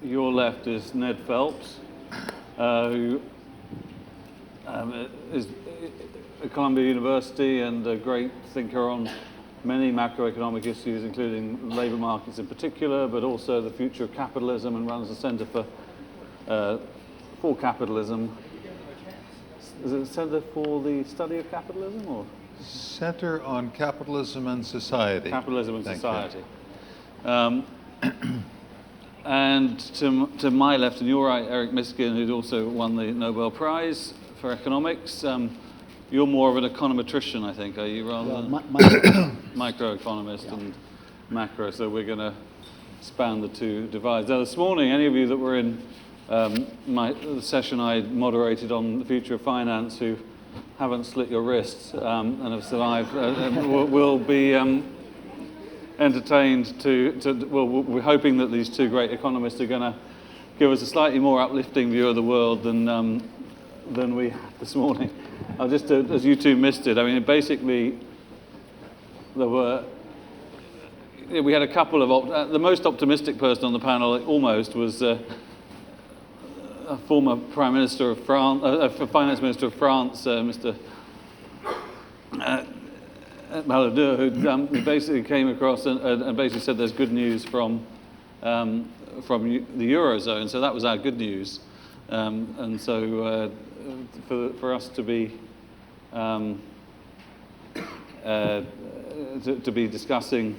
your left is Ned Phelps, who is at Columbia University and a great thinker on many macroeconomic issues, including labor markets in particular, but also the future of capitalism, and runs the Center for Capitalism. Is it the Center for the Study of Capitalism, or? Center on Capitalism and Society. Capitalism and Thank Society. And to my left and your right, Eric Miskin, who'd also won the Nobel Prize for economics. You're more of an econometrician, I think, are you, rather than microeconomist and macro, so we're going to span the two divides. Now, this morning, any of you that were in the session I moderated on the future of finance who haven't slit your wrists and have survived will be entertained well, we're hoping that these two great economists are going to give us a slightly more uplifting view of the world than we had this morning. I'll just, as you two missed it, I mean, basically, we had a couple of, the most optimistic person on the panel almost was a former Prime Minister of France, Finance Minister of France, Mr. Balladur, who basically came across and basically said there's good news from the Eurozone, so that was our good news. And so for us to be discussing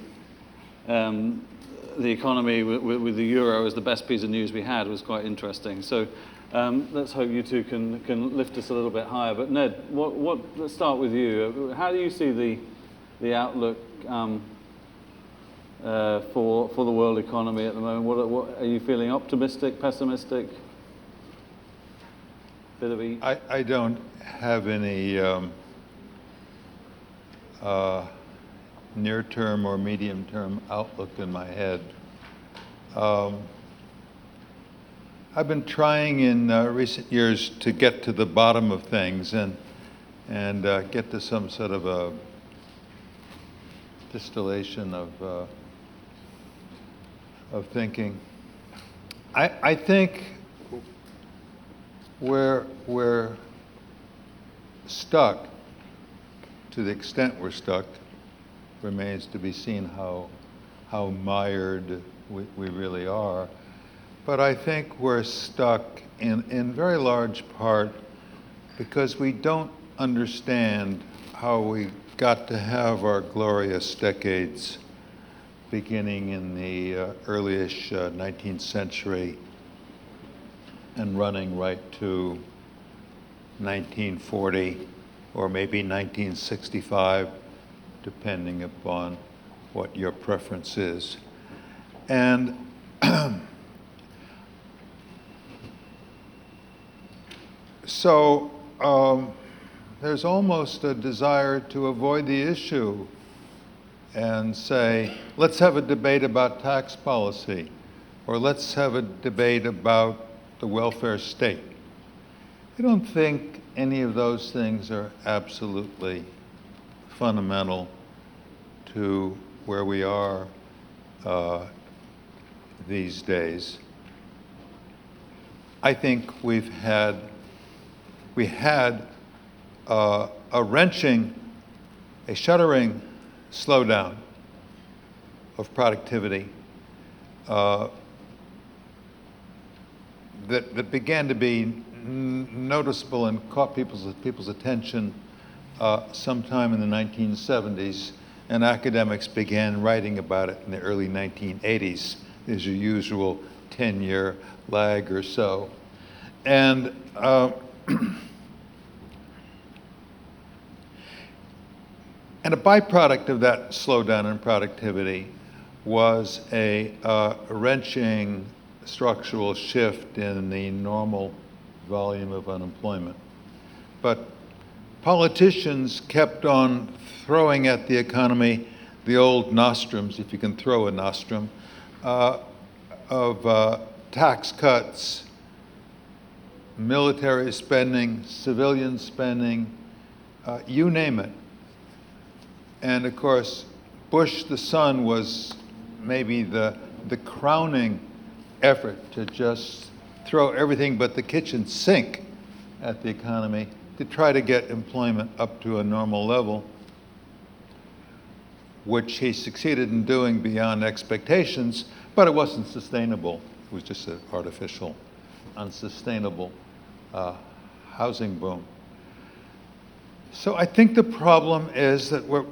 the economy with the euro as the best piece of news we had was quite interesting. So let's hope you two can lift us a little bit higher. But Ned, let's start with you. How do you see the outlook for the world economy at the moment? What are you feeling? Optimistic, pessimistic? Bit of each? I don't have any near-term or medium-term outlook in my head. I've been trying in recent years to get to the bottom of things and get to some sort of a distillation of thinking. I think we're stuck. To the extent we're stuck, remains to be seen how mired we really are. But I think we're stuck in very large part because we don't understand how we got to have our glorious decades beginning in the early-ish 19th century and running right to 1940 or maybe 1965, depending upon what your preference is. And so there's almost a desire to avoid the issue and say, let's have a debate about tax policy, or let's have a debate about the welfare state. I don't think any of those things are absolutely fundamental to where we are these days. I think we had a shuddering slowdown of productivity that began to be noticeable and caught people's attention sometime in the 1970s, and academics began writing about it in the early 1980s. There's your usual 10-year lag or so. And and a byproduct of that slowdown in productivity was a wrenching structural shift in the normal volume of unemployment. But politicians kept on throwing at the economy the old nostrums, if you can throw a nostrum, of tax cuts, military spending, civilian spending, you name it. And of course, Bush the son was maybe the crowning effort to just throw everything but the kitchen sink at the economy to try to get employment up to a normal level, which he succeeded in doing beyond expectations, but it wasn't sustainable. It was just an artificial, unsustainable housing boom. So I think the problem is that we're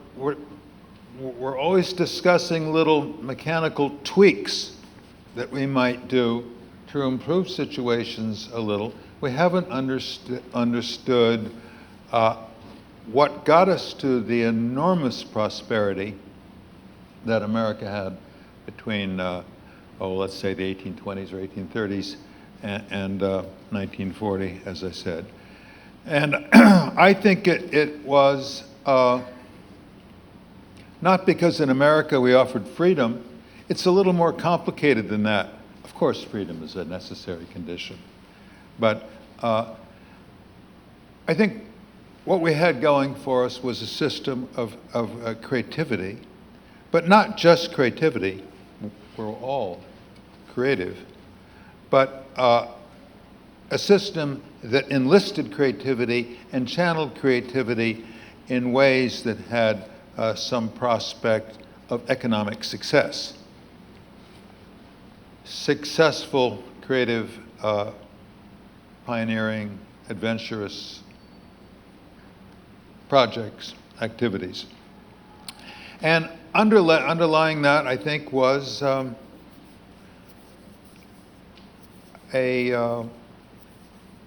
always discussing little mechanical tweaks that we might do to improve situations a little. We haven't understood what got us to the enormous prosperity that America had between, let's say the 1820s or 1830s and 1940, as I said. And I think it was not because in America we offered freedom. It's a little more complicated than that. Of course, freedom is a necessary condition. But I think what we had going for us was a system of creativity, but not just creativity. We're all creative, but a system that enlisted creativity and channeled creativity in ways that had some prospect of economic success. Successful, creative, pioneering, adventurous projects, activities. And underlying that, I think, was an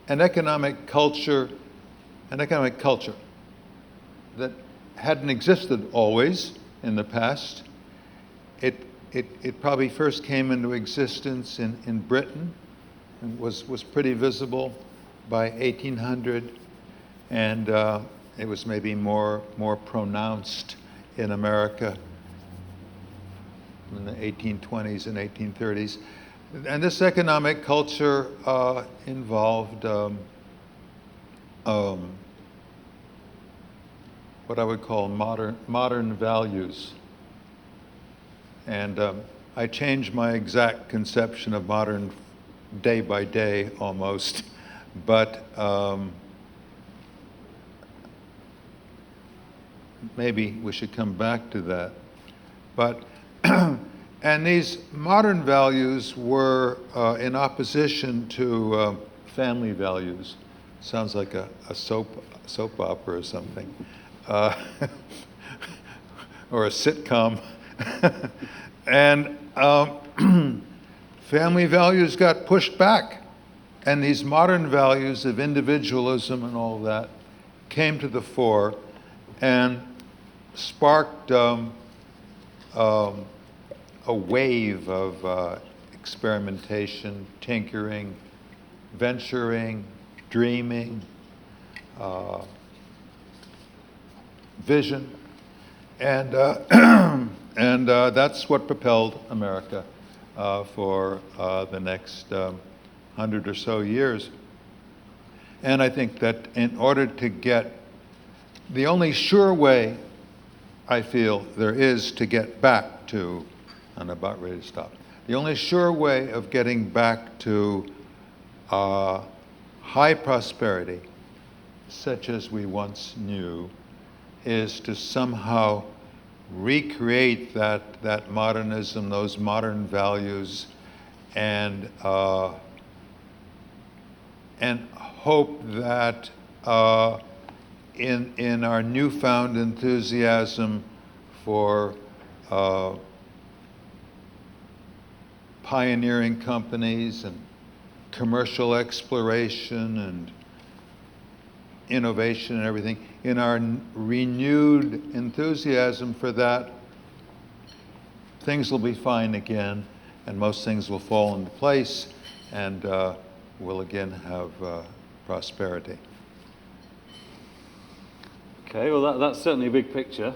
economic culture that hadn't existed always in the past. It probably first came into existence in Britain and was pretty visible by 1800, and it was maybe more pronounced in America in the 1820s and 1830s. And this economic culture involved what I would call modern values. And I changed my exact conception of modern day by day almost, but maybe we should come back to that. But and these modern values were in opposition to family values. Sounds like a soap opera or something, or a sitcom. And family values got pushed back, and these modern values of individualism and all that came to the fore and sparked a wave of experimentation, tinkering, venturing, dreaming, vision, and that's what propelled America for the next 100 or so years. And I think that in order to get, the only sure way I feel there is to get back to, I'm about ready to stop, the only sure way of getting back to high prosperity, such as we once knew, is to somehow recreate that modernism, those modern values, and hope that in our newfound enthusiasm for pioneering companies and commercial exploration and innovation and everything, in our renewed enthusiasm for that, things will be fine again, and most things will fall into place, and we'll again have prosperity. Okay, well that's certainly a big picture,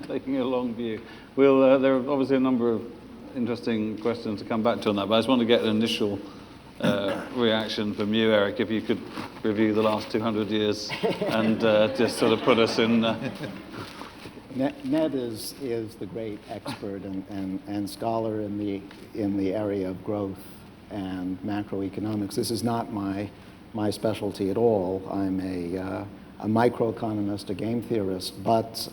taking a long view. There are obviously a number of interesting questions to come back to on that, but I just want to get an initial reaction from you, Eric, if you could review the last 200 years and just sort of put us in Ned is the great expert and scholar in the area of growth and macroeconomics. This is not my specialty at all. I'm a microeconomist, a game theorist, but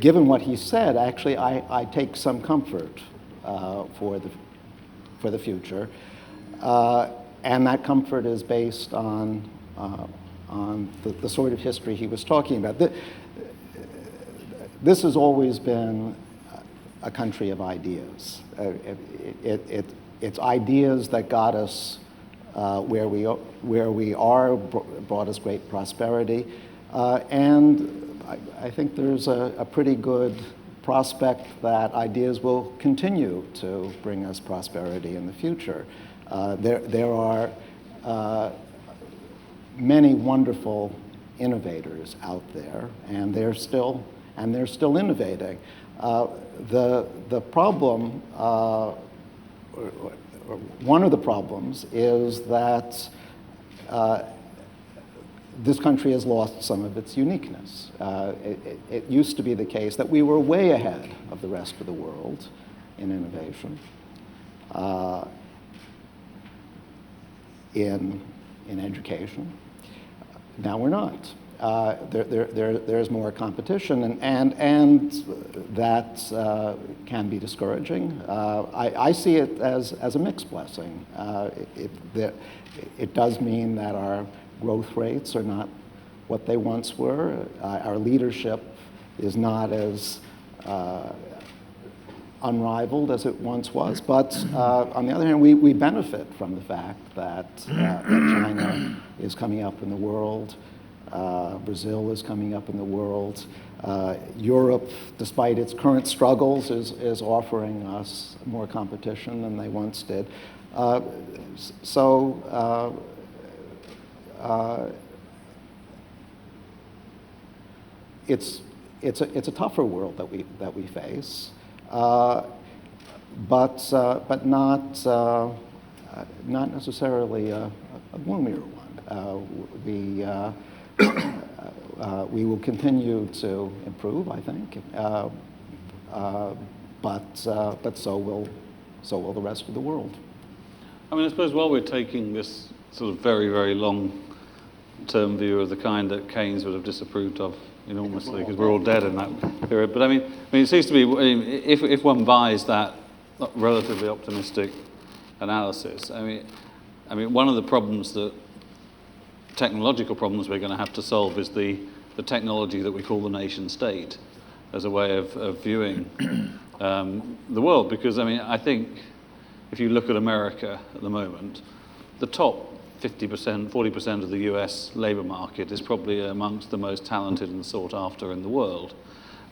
given what he said, actually, I take some comfort for the future, and that comfort is based on the sort of history he was talking about. This has always been a country of ideas. It's ideas that got us where we are, brought us great prosperity, and I think there's a pretty good prospect that ideas will continue to bring us prosperity in the future. There are many wonderful innovators out there, and they're still innovating. The problem, one of the problems, is that this country has lost some of its uniqueness. It used to be the case that we were way ahead of the rest of the world in innovation, in education. Now we're not. There's more competition, and that can be discouraging. I see it as a mixed blessing. It does mean that our growth rates are not what they once were. Our leadership is not as unrivaled as it once was. But on the other hand, we benefit from the fact that China is coming up in the world. Brazil is coming up in the world. Europe, despite its current struggles, is offering us more competition than they once did. It's a tougher world that we face, but not necessarily a gloomier one. We will continue to improve, I think, but so will the rest of the world. I mean, I suppose while we're taking this sort of very, very long-term view of the kind that Keynes would have disapproved of enormously, because we're all dead in that period. But I mean, it seems to be, if one buys that relatively optimistic analysis, I mean, one of the problems technological problems we're going to have to solve is the technology that we call the nation state as a way of viewing the world. Because I mean, I think if you look at America at the moment, the top 50%, 40% of the US labor market is probably amongst the most talented and sought after in the world.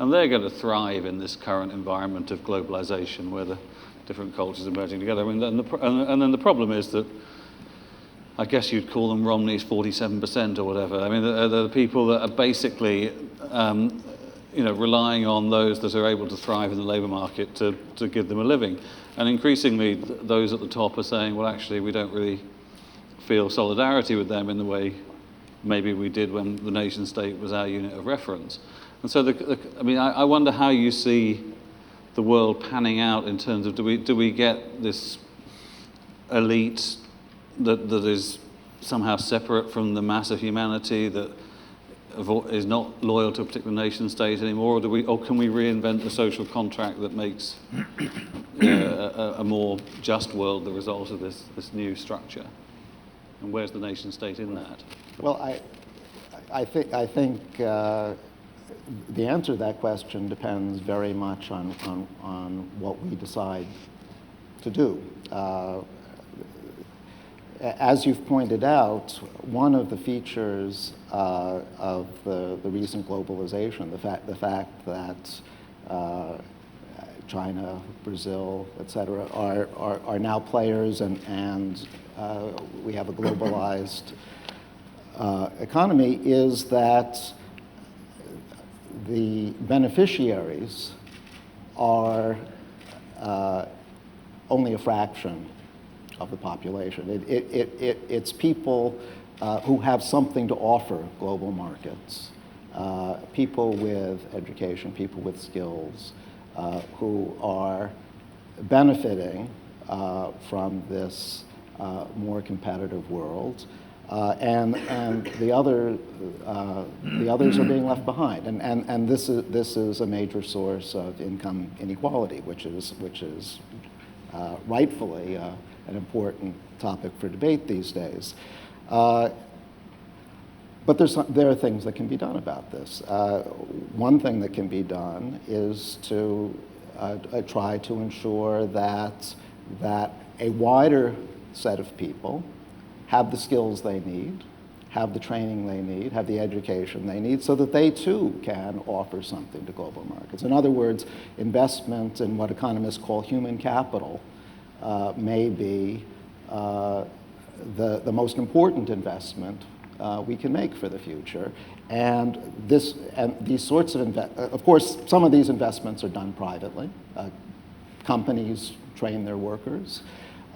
And they're going to thrive in this current environment of globalization where the different cultures are merging together. I mean, and then the problem is that I guess you'd call them Romney's 47% or whatever. I mean, they're the people that are basically relying on those that are able to thrive in the labor market to give them a living. And increasingly, those at the top are saying, well, actually, we don't really feel solidarity with them in the way maybe we did when the nation state was our unit of reference. And so, I wonder how you see the world panning out in terms of do we get this elite that is somehow separate from the mass of humanity that is not loyal to a particular nation state anymore, or can we reinvent the social contract that makes a more just world the result of this new structure? And where's the nation state in that? Well, I think the answer to that question depends very much on what we decide to do. As you've pointed out, one of the features of the recent globalization, the fact that China, Brazil, et cetera, are now players, and we have a globalized economy, is that the beneficiaries are only a fraction of the population. It's people who have something to offer global markets, people with education, people with skills, who are benefiting from this more competitive world, and the others are being left behind, and this is a major source of income inequality, which is rightfully an important topic for debate these days. But there are things that can be done about this. One thing that can be done is to try to ensure that a wider set of people have the skills they need, have the training they need, have the education they need, so that they too can offer something to global markets. In other words, investment in what economists call human capital may be the most important investment we can make for the future. And these sorts of course, some of these investments are done privately. Companies train their workers.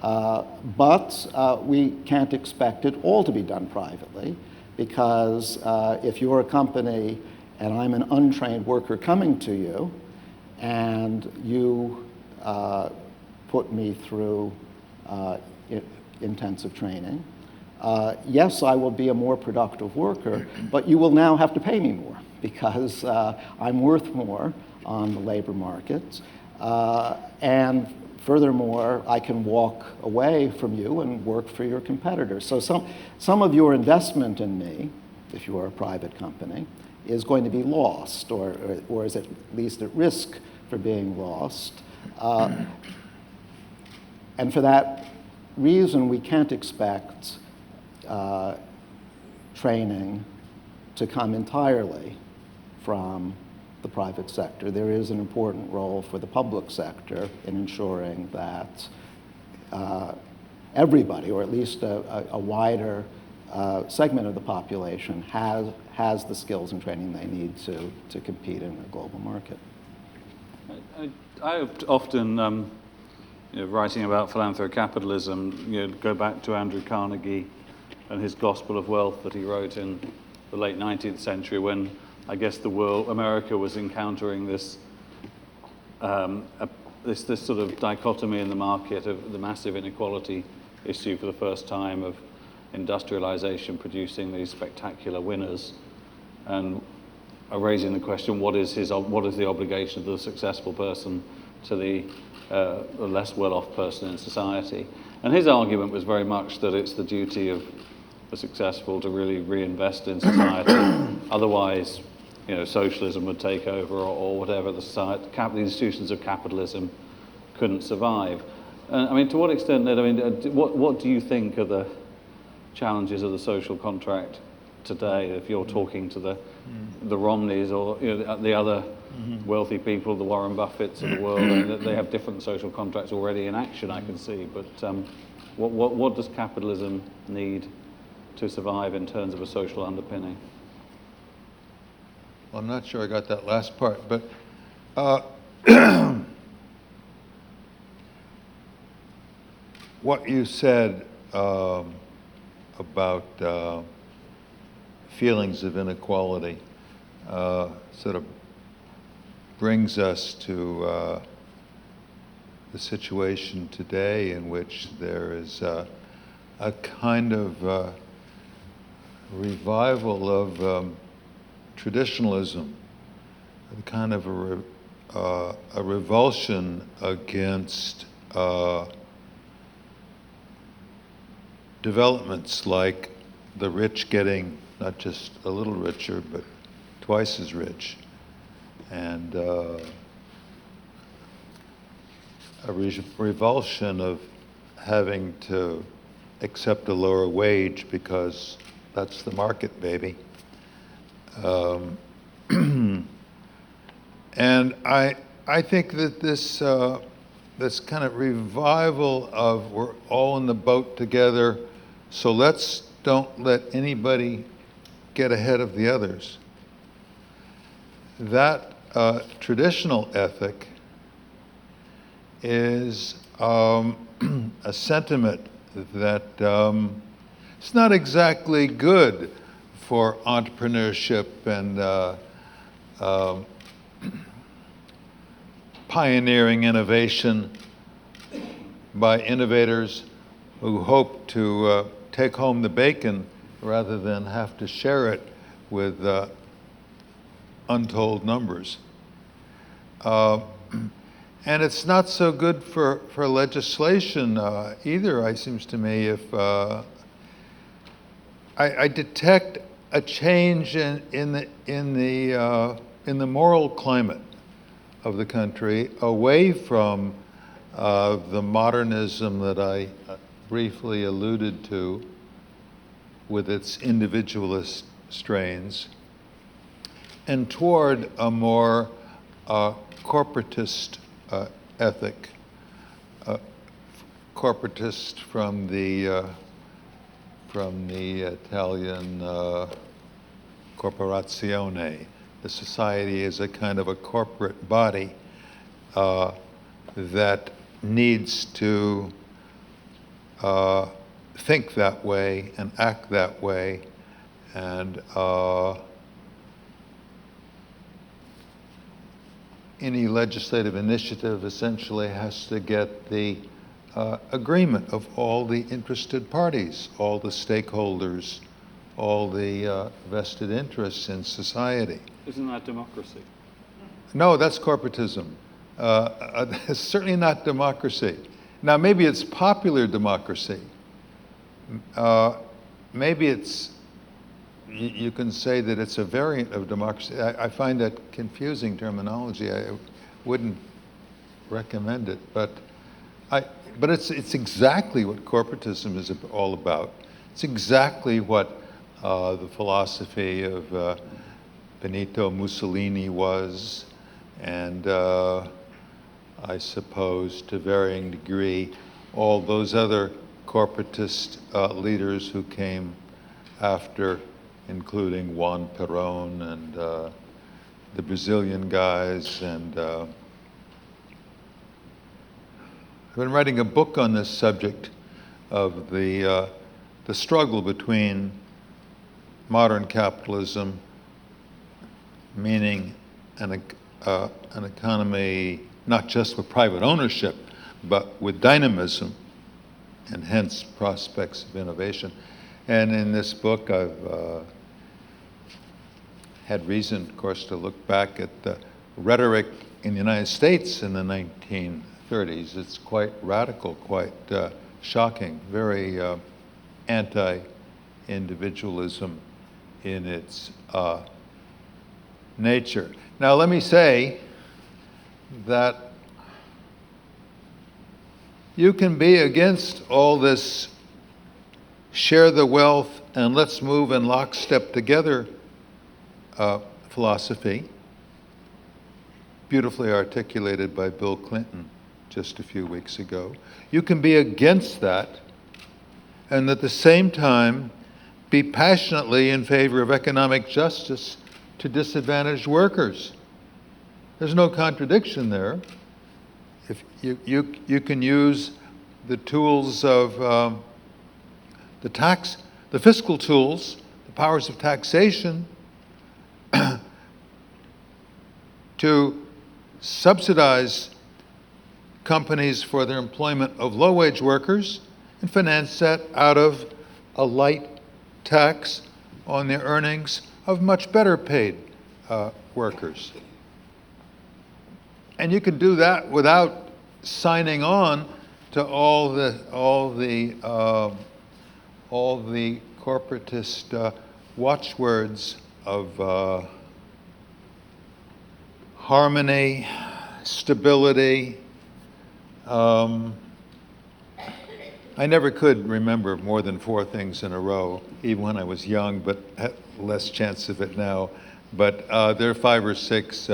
But we can't expect it all to be done privately, because if you're a company and I'm an untrained worker coming to you, and you put me through intensive training, yes, I will be a more productive worker, but you will now have to pay me more, because I'm worth more on the labor market. And furthermore, I can walk away from you and work for your competitors. So some of your investment in me, if you are a private company, is going to be lost, or is at least at risk for being lost. And for that reason, we can't expect training to come entirely from the private sector. There is an important role for the public sector in ensuring that everybody, or at least a wider segment of the population, has the skills and training they need to compete in a global market. I often, writing about philanthrocapitalism, go back to Andrew Carnegie and his Gospel of Wealth that he wrote in the late 19th century, when I guess America was encountering this this sort of dichotomy in the market of the massive inequality issue for the first time, of industrialization producing these spectacular winners, and raising the question, what is the obligation of the successful person to the less well-off person in society? And his argument was very much that it's the duty of the successful to really reinvest in society. Otherwise, socialism would take over, or whatever. The institutions of capitalism couldn't survive. I mean, to what extent, Ned? I mean, what do you think are the challenges of the social contract today? If you're talking to the Romneys, or the other wealthy people, the Warren Buffetts of the world, and they have different social contracts already in action, I can see. But what does capitalism need to survive in terms of a social underpinning? Well, I'm not sure I got that last part, but what you said about feelings of inequality sort of brings us to the situation today, in which there is a kind of revival of traditionalism, a kind of a revulsion against developments like the rich getting not just a little richer, but twice as rich, and a revulsion of having to accept a lower wage because that's the market, baby. And I think that this kind of revival of we're all in the boat together, so don't let anybody get ahead of the others. That traditional ethic is a sentiment that It's not exactly good for entrepreneurship and pioneering innovation by innovators who hope to take home the bacon rather than have to share it with untold numbers. And it's not so good for legislation either, it seems to me, if I detect a change in the moral climate of the country away from the modernism that I briefly alluded to with its individualist strains, and toward a more corporatist ethic, corporatist from the Italian corporazione. The society is a kind of a corporate body that needs to think that way and act that way, and any legislative initiative essentially has to get the agreement of all the interested parties, all the stakeholders, all the vested interests in society. Isn't that democracy? No, that's corporatism. It's certainly not democracy. Now, maybe it's popular democracy. Maybe it's, you can say that it's a variant of democracy. I find that confusing terminology. I wouldn't recommend it, but it's exactly what corporatism is all about. It's exactly what the philosophy of Benito Mussolini was, and I suppose to varying degree all those other corporatist leaders who came after, including Juan Perón and the Brazilian guys. And I've been writing a book on this subject of the struggle between modern capitalism, meaning an economy not just with private ownership, but with dynamism, and hence prospects of innovation. And in this book, I've had reason, of course, to look back at the rhetoric in the United States in the 1930s. It's quite radical, quite shocking, very anti-individualism in its nature. Now, let me say that you can be against all this share the wealth and let's move in lockstep together philosophy, beautifully articulated by Bill Clinton just a few weeks ago. You can be against that and at the same time be passionately in favor of economic justice to disadvantaged workers. There's no contradiction there. If you can use the tools of the fiscal tools, the powers of taxation, to subsidize companies for their employment of low-wage workers and finance that out of a light tax on the earnings of much better paid workers. And you can do that without signing on to all the corporatist watchwords of harmony, stability. I never could remember more than 4 things in a row, even when I was young, but had less chance of it now. But there are 5 or 6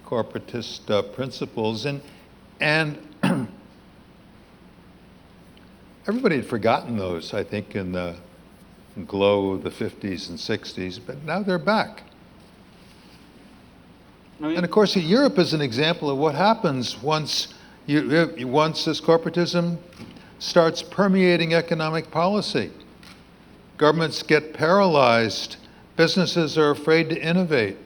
corporatist principles, and everybody had forgotten those, I think, in the glow of the 50s and 60s, but now they're back. And of course, Europe is an example of what happens once this corporatism starts permeating economic policy. Governments get paralyzed. Businesses are afraid to innovate.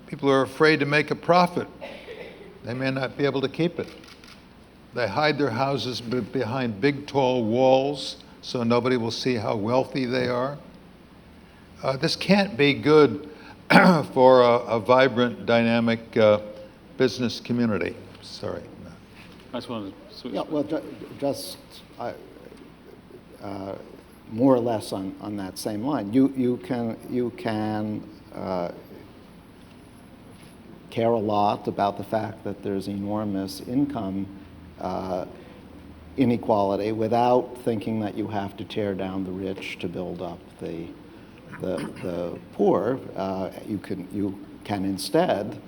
People are afraid to make a profit. They may not be able to keep it. They hide their houses behind big, tall walls so nobody will see how wealthy they are. This can't be good for a vibrant, dynamic business community. Sorry. I just wanted to switch. Yeah, well, just more or less on that same line. You can care a lot about the fact that there's enormous income inequality without thinking that you have to tear down the rich to build up the poor. You can instead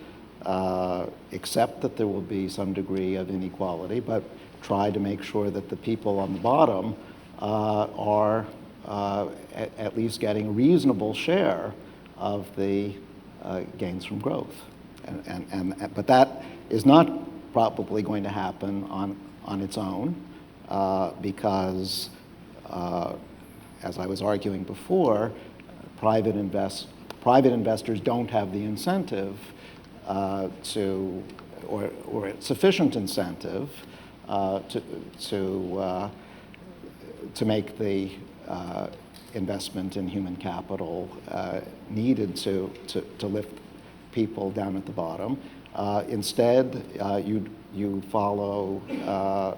accept that there will be some degree of inequality, but try to make sure that the people on the bottom are at least getting a reasonable share of the gains from growth. But that is not probably going to happen on its own because, as I was arguing before, private investors don't have the incentive or sufficient incentive to make the investment in human capital needed to lift people down at the bottom. Instead, you follow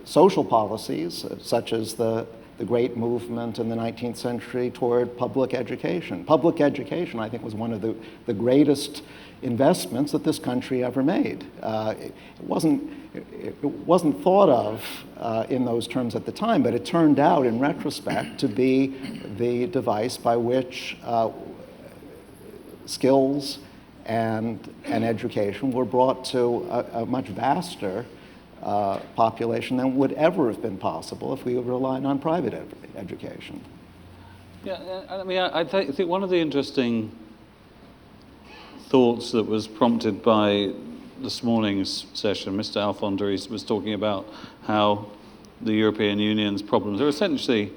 social policies such as the great movement in the 19th century toward public education. Public education, I think, was one of the greatest investments that this country ever made. It wasn't thought of in those terms at the time, but it turned out, in retrospect, to be the device by which skills and education were brought to a much vaster population than would ever have been possible if we were relying on private education. Yeah, I mean, I think one of the interesting thoughts that was prompted by this morning's session, Mr. Alfondri was talking about how the European Union's problems are essentially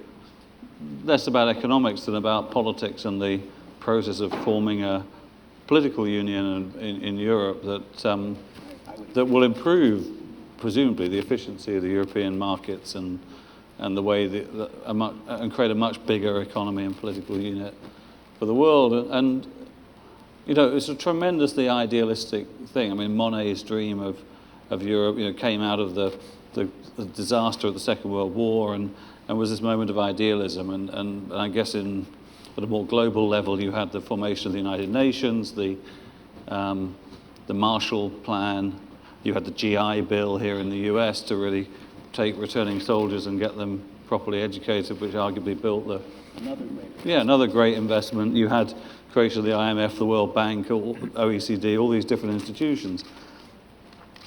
less about economics than about politics and the process of forming a political union in Europe that will improve, presumably, the efficiency of the European markets and the way and create a much bigger economy and political unit for the world. And you know, it's a tremendously idealistic thing. I mean, Monnet's dream of Europe, you know, came out of the disaster of the Second World War and was this moment of idealism. And I guess at a more global level, you had the formation of the United Nations, the Marshall Plan. You had the GI Bill here in the US to really take returning soldiers and get them properly educated, which arguably built another great investment. You had creation of the IMF, the World Bank, OECD, all these different institutions.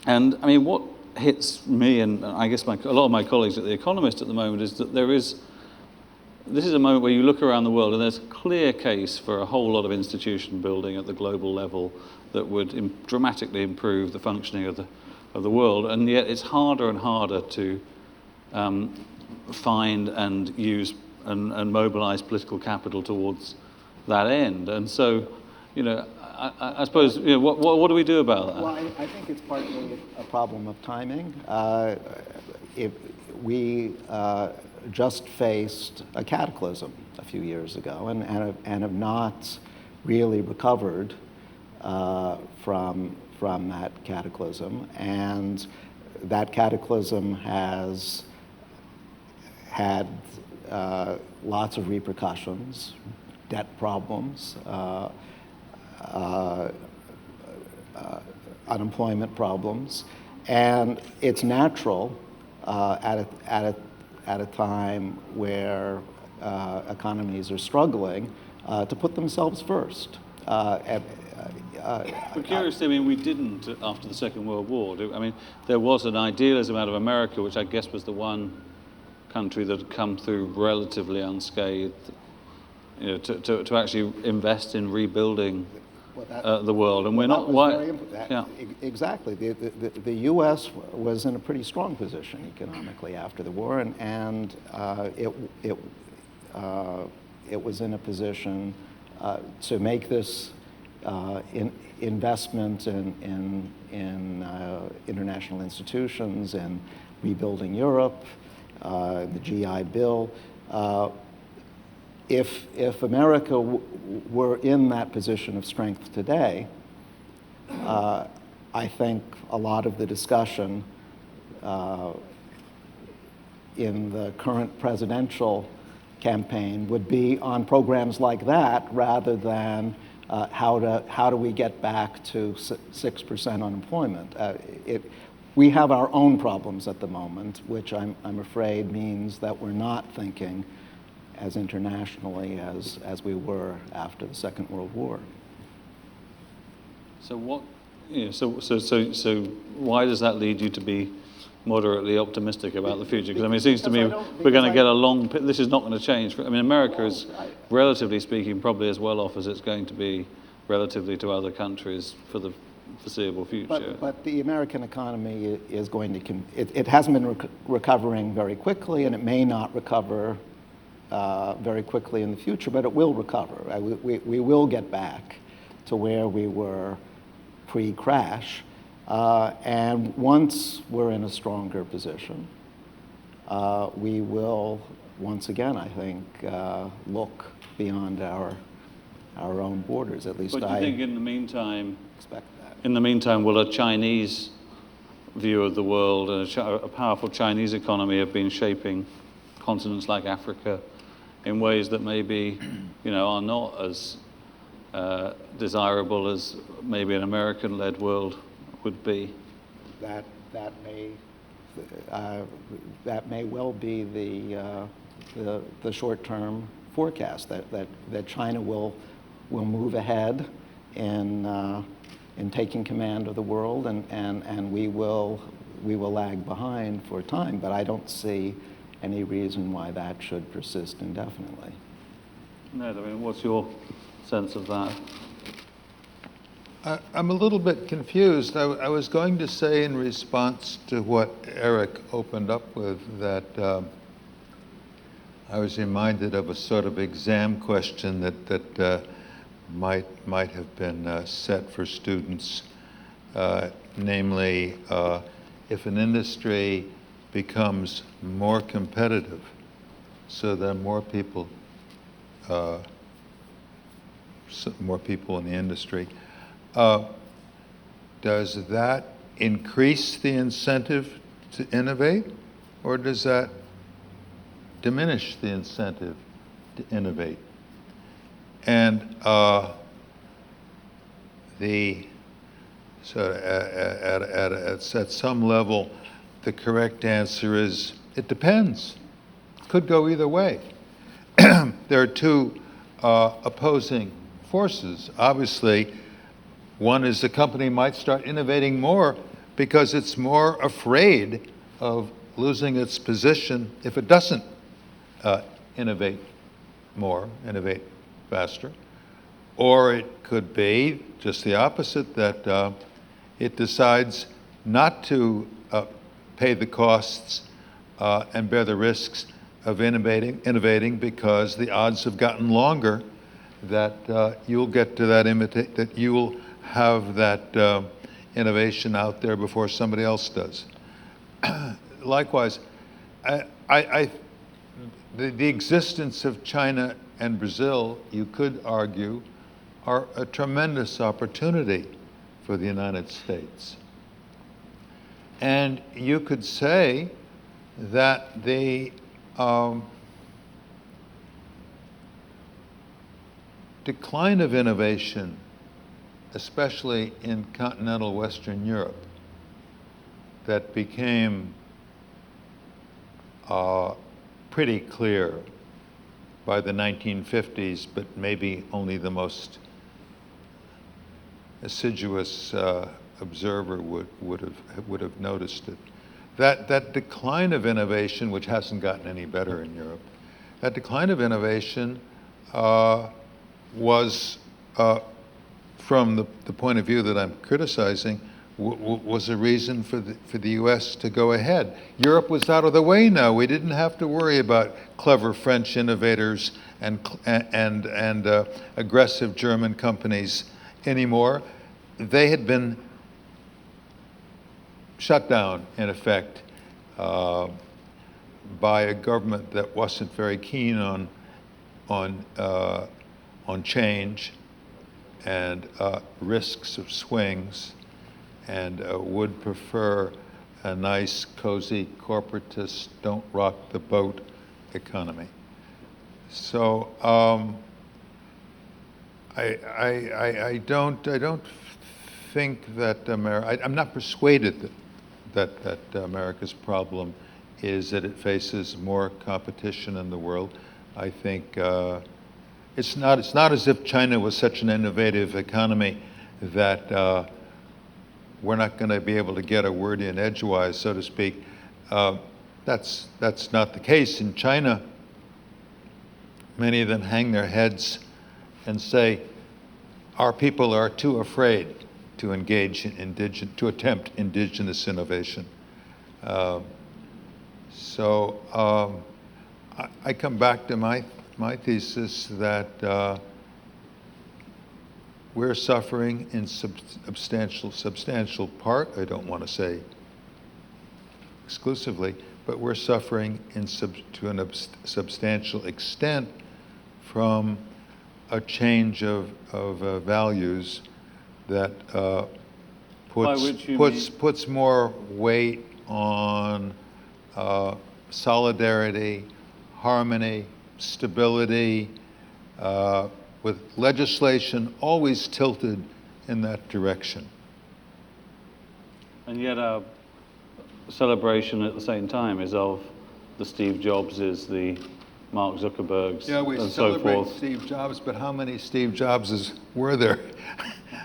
And I mean, what hits me and I guess a lot of my colleagues at The Economist at the moment is that this is a moment where you look around the world and there's a clear case for a whole lot of institution building at the global level that would dramatically improve the functioning of the world, and yet it's harder and harder to find and use and mobilize political capital towards that end. And so, you know, I suppose, you know, what do we do about that? Well, I think it's partly a problem of timing. We just faced a cataclysm a few years ago and have not really recovered from that cataclysm, and that cataclysm has had lots of repercussions, debt problems, unemployment problems, and it's natural at a time where economies are struggling to put themselves first. But curiously, I mean, we didn't after the Second World War. I mean, there was an idealism out of America, which I guess was the one country that had come through relatively unscathed, you know, to actually invest in rebuilding the world, and we're not. Exactly. The U.S. was in a pretty strong position economically after the war, and it was in a position to make this investment in international institutions and rebuilding Europe, the GI Bill. If America were in that position of strength today, I think a lot of the discussion in the current presidential campaign would be on programs like that rather than how do we get back to 6% unemployment. We have our own problems at the moment, which I'm afraid means that we're not thinking as internationally as we were after the Second World War. So what? So why does that lead you to be moderately optimistic about the future? Because I mean, it seems to me we're going to get a long. This is not going to change. I mean, America is, relatively speaking, probably as well off as it's going to be relatively to other countries for the foreseeable future. But the American economy is going to. It hasn't been recovering very quickly, and it may not recover very quickly in the future, but it will recover. We will get back to where we were pre-crash. And once we're in a stronger position, we will once again, I think, look beyond our own borders. At least but I do you think in the meantime, expect that. In the meantime, will a Chinese view of the world and a powerful Chinese economy have been shaping continents like Africa in ways that maybe, are not as desirable as maybe an American-led world would be? That may well be the short-term forecast that China will move ahead in taking command of the world, and we will lag behind for a time. But I don't see any reason why that should persist indefinitely. Ned, I mean, what's your sense of that? I'm a little bit confused. I was going to say in response to what Eric opened up with that I was reminded of a sort of exam question that might have been set for students, namely, if an industry becomes more competitive, so there are more people in the industry, does that increase the incentive to innovate, or does that diminish the incentive to innovate? And at some level, the correct answer is it depends. It could go either way. There are two opposing forces. Obviously, one is the company might start innovating more because it's more afraid of losing its position if it doesn't innovate more, innovate faster. Or it could be just the opposite, that it decides not to pay the costs and bear the risks of innovating because the odds have gotten longer that you'll get to that that you will have that innovation out there before somebody else does. Likewise, the existence of China and Brazil, you could argue, are a tremendous opportunity for the United States. And you could say that the decline of innovation, especially in continental Western Europe, that became pretty clear by the 1950s, but maybe only the most assiduous observer would have noticed it. That decline of innovation, which hasn't gotten any better in Europe, that decline of innovation was from the point of view that I'm criticizing, was a reason for the U.S. to go ahead. Europe was out of the way now. We didn't have to worry about clever French innovators and aggressive German companies anymore. They had been shut down, in effect, by a government that wasn't very keen on change and risks of swings, and would prefer a nice, cozy, corporatist, don't rock the boat economy. So I don't think that I'm not persuaded that America's problem is that it faces more competition in the world. I think it's not as if China was such an innovative economy that we're not going to be able to get a word in edgewise, so to speak. That's not the case. In China, many of them hang their heads and say, our people are too afraid to engage in to attempt indigenous innovation. So I come back to my thesis that we're suffering in substantial part, I don't want to say exclusively, but we're suffering to a substantial extent from a change of values that puts more weight on solidarity, harmony, stability, with legislation always tilted in that direction. And yet our celebration at the same time is of the Steve Jobses, the Mark Zuckerbergs, yeah, we and so celebrate forth. Steve Jobs, but how many Steve Jobses were there?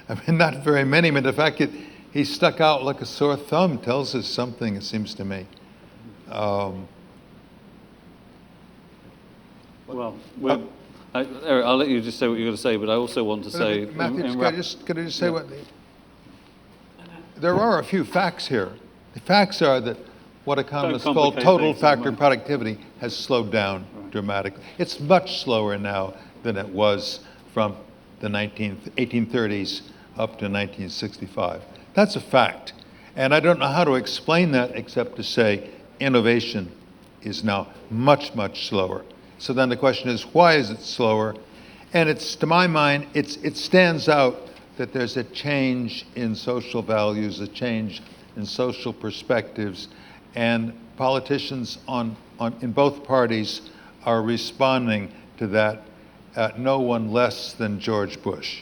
I mean, not very many, but the fact that he stuck out like a sore thumb tells us something, it seems to me. Well, Eric, I'll let you just say what you're going to say, but I also want to say... Matthew, could I just say what... There are a few facts here. The facts are that what economists call total factor productivity has slowed down dramatically. It's much slower now than it was from the 1830s up to 1965. That's a fact. And I don't know how to explain that except to say innovation is now much, much slower. So then the question is, why is it slower? And it's, to my mind, it stands out that there's a change in social values, a change in social perspectives, and politicians in both parties are responding to that, no one less than George Bush.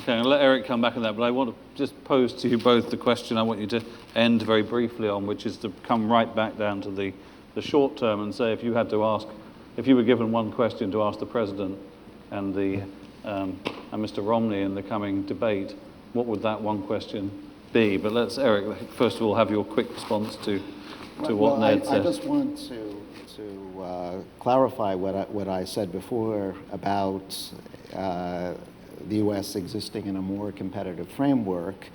Okay, I'll let Eric come back on that, but I want to just pose to you both the question I want you to end very briefly on, which is to come right back down to the short term and say, if you were given one question to ask the President and Mr. Romney in the coming debate, what would that one question be? But let's, Eric, first of all, have your quick response to what Ned said. I just want to clarify what I said before about the U.S. existing in a more competitive framework.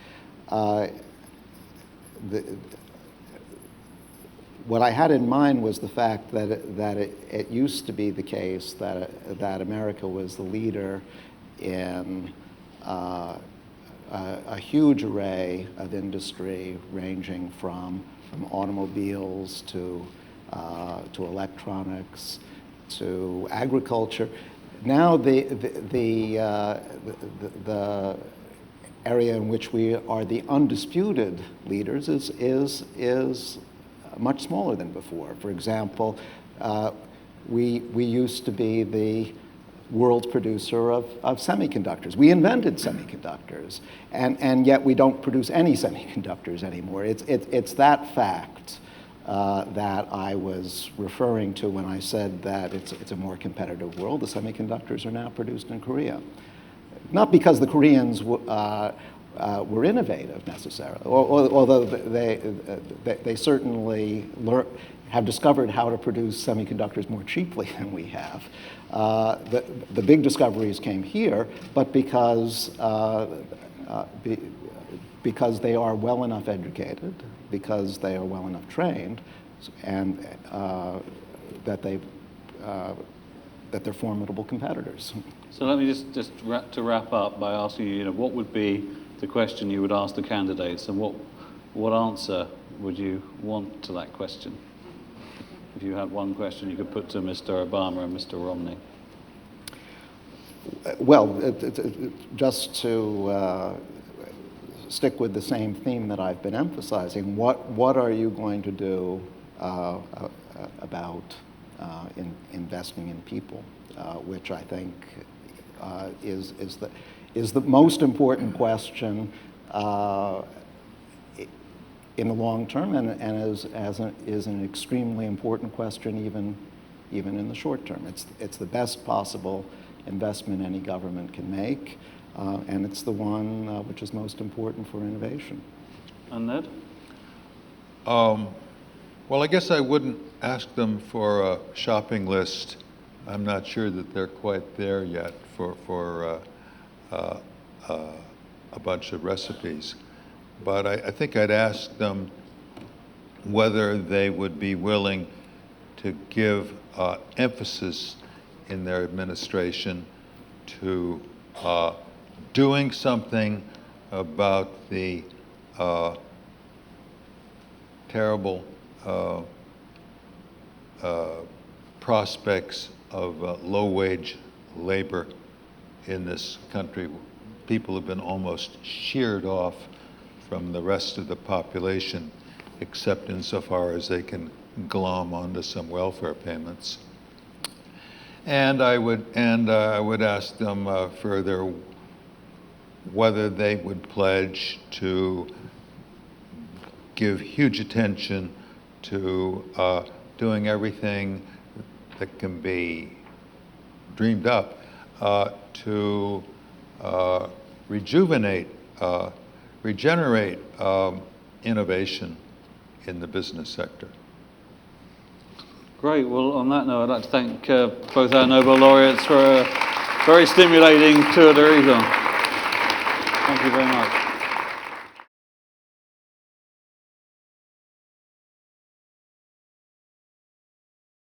What I had in mind was the fact that it used to be the case that America was the leader in a huge array of industry, ranging from automobiles to electronics to agriculture. Now the area in which we are the undisputed leaders is much smaller than before. For example, we used to be the world's producer of semiconductors. We invented semiconductors, and yet we don't produce any semiconductors anymore. It's that fact that I was referring to when I said that it's a more competitive world. The semiconductors are now produced in Korea. Not because the Koreans were innovative necessarily, although they certainly have discovered how to produce semiconductors more cheaply than we have. The big discoveries came here, but because they are well enough educated, because they are well enough trained, and that they're formidable competitors. So let me just wrap up by asking you, what would be the question you would ask the candidates, and what answer would you want to that question? If you had one question you could put to Mr. Obama and Mr. Romney. Well, just to stick with the same theme that I've been emphasizing, what are you going to do about investing in people, which I think is the most important question in the long term, and is an extremely important question even in the short term. It's the best possible investment any government can make, and it's the one which is most important for innovation. And Ned? Well, I guess I wouldn't ask them for a shopping list. I'm not sure that they're quite there yet for a bunch of recipes. But I think I'd ask them whether they would be willing to give emphasis in their administration to doing something about the terrible prospects of low-wage labor in this country. People have been almost sheared off from the rest of the population, except insofar as they can glom onto some welfare payments. And I would ask them further whether they would pledge to give huge attention to doing everything that can be dreamed up to rejuvenate, regenerate innovation in the business sector. Great. Well, on that note, I'd like to thank both our Nobel laureates for a very stimulating tour d'horizon. Thank you very much.